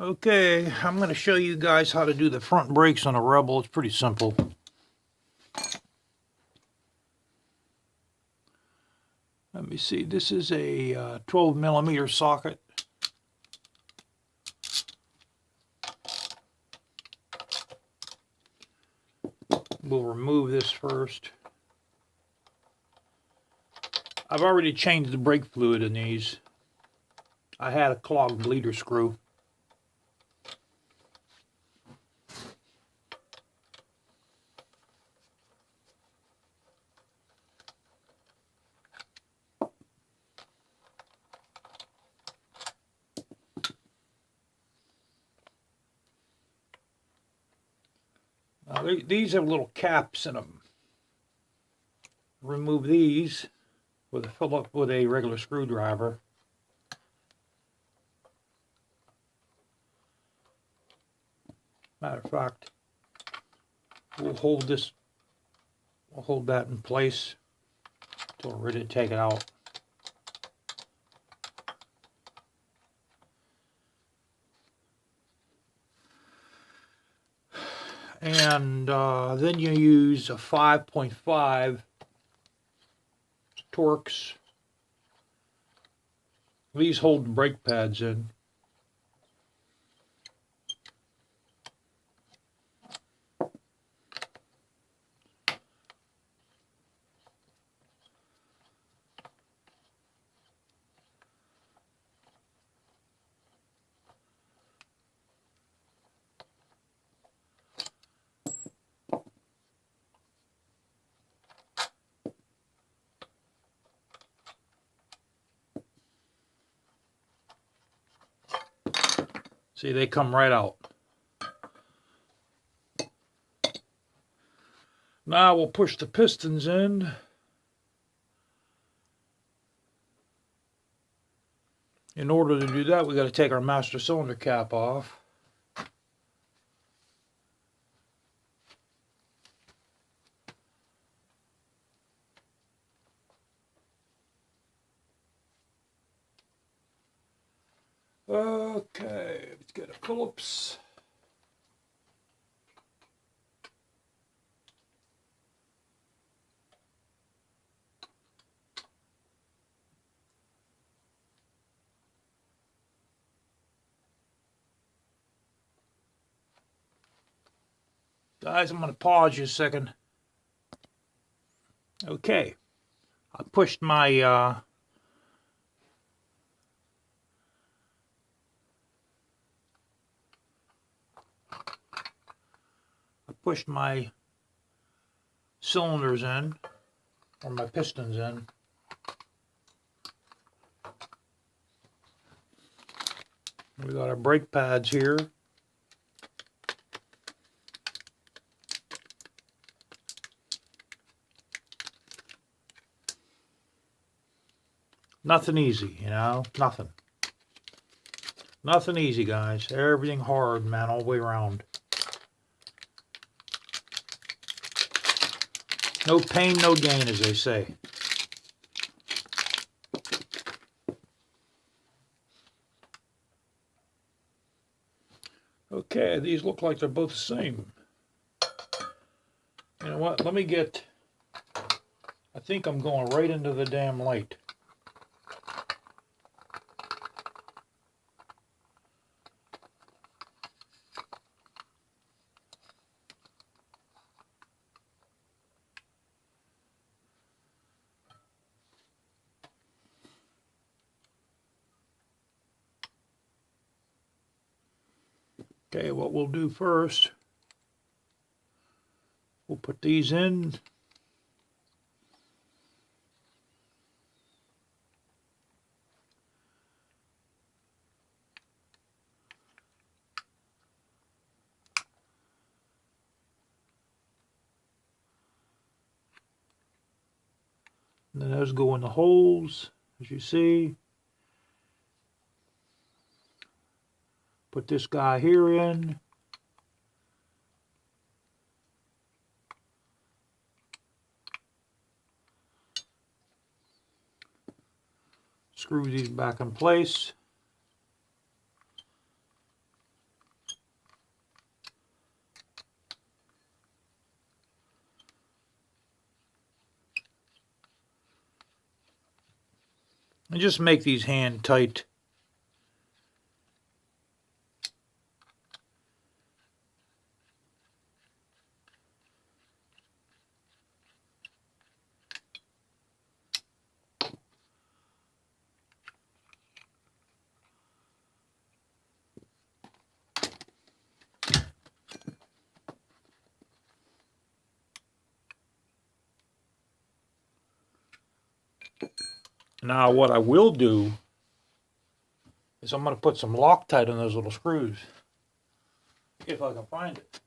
Okay, I'm going to show you guys how to do the front brakes on a Rebel. It's pretty simple. Let me see, this is a 12 millimeter socket. We'll remove this first. I've already changed the brake fluid in these. I had a clogged bleeder screw. These have little caps in them. Remove these with a regular screwdriver. Matter of fact, we'll hold that in place until we're ready to take it out. And then you use a 5.5 Torx. These hold the brake pads in. See, they come right out. Now we'll push the pistons in. In order to do that, we got to take our master cylinder cap off. Okay, let's get a Phillips. Guys, I'm going to pause you a second. Okay, I pushed my cylinders in, or my pistons in. We got our brake pads here. Nothing easy, you know, nothing. Nothing easy, guys. Everything hard, man, all the way around. No pain, no gain, as they say. Okay, these look like they're both the same. You know what? Let me get... I think I'm going right into the damn light. Okay, what we'll do first, we'll put these in. And then those go in the holes, as you see. Put this guy here in. Screw these back in place. And just make these hand tight. Now what I will do is I'm going to put some Loctite on those little screws. If I can find it.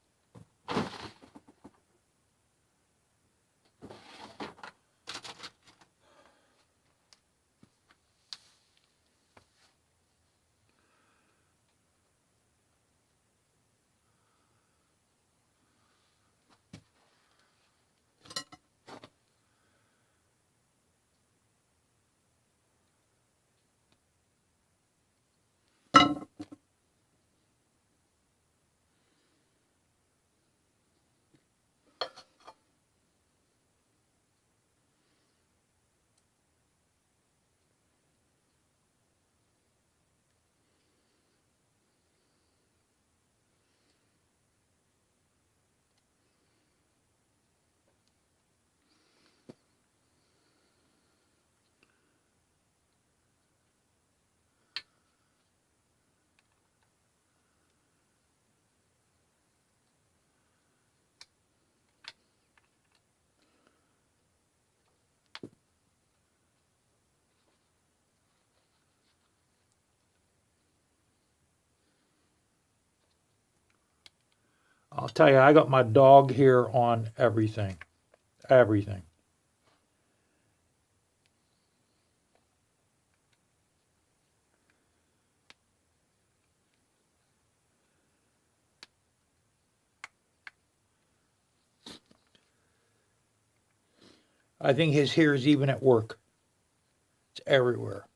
I'll tell you, I got my dog here on everything. Everything. I think his hair is even at work. It's everywhere.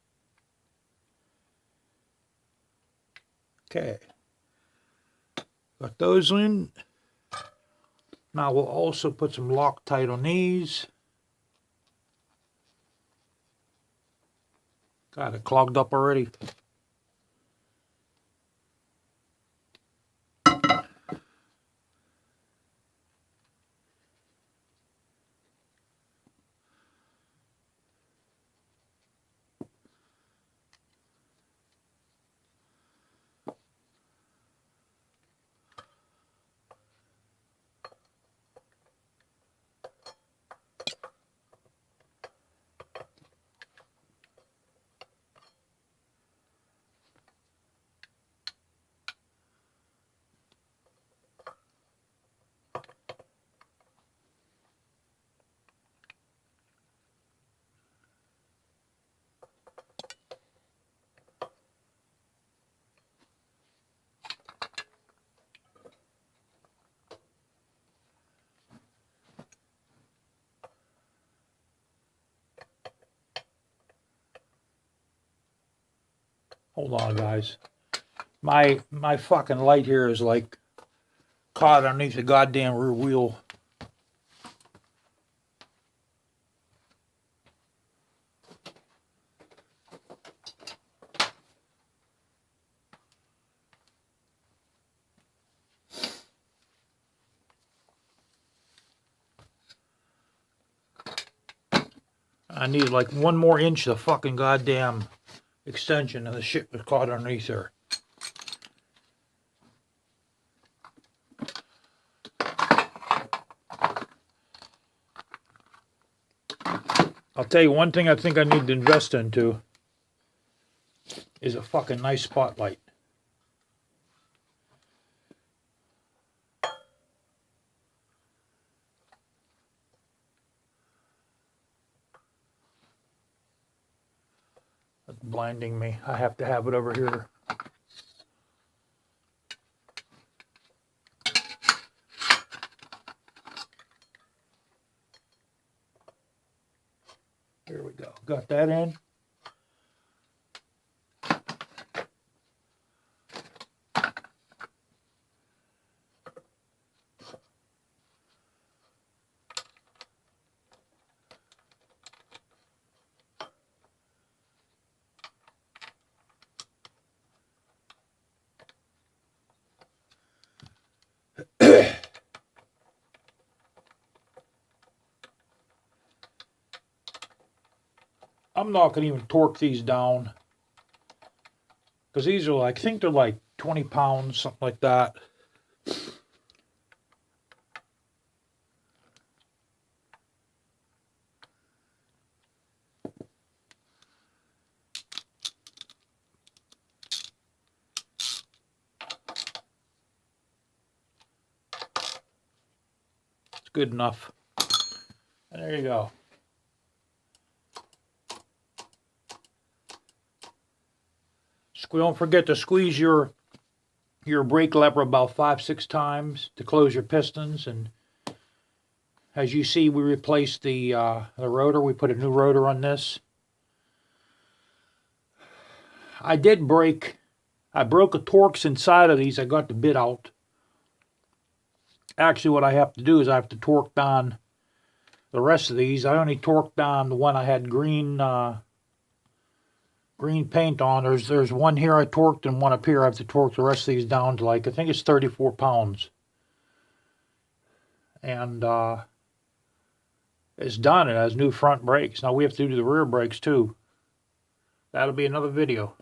Okay. Got those in. Now we'll also put some Loctite on these. Got it clogged up already. Hold on, guys. My fucking light here is like caught underneath the goddamn rear wheel. I need like 1 more inch of fucking goddamn extension, and the shit was caught underneath there. I'll tell you one thing I think I need to invest into is a fucking nice spotlight. That's blinding me. I have to have it over here. Here we go. Got that in. I'm not going to even torque these down. Because these are like, I think they're like 20 pounds, something like that. It's good enough. And there you go. Don't forget to squeeze your brake lever about 5-6 times to close your pistons. And as you see, we replaced the rotor. We put a new rotor on this. I broke a Torx inside of these. I got the bit out. Actually, what I have to do is I have to torque down the rest of these. I only torqued down the one I had green paint on. There's one here I torqued and one up here. I have to torque the rest of these down to, like, I think it's 34 pounds. And it's done. It has new front brakes. Now we have to do the rear brakes too. That'll be another video.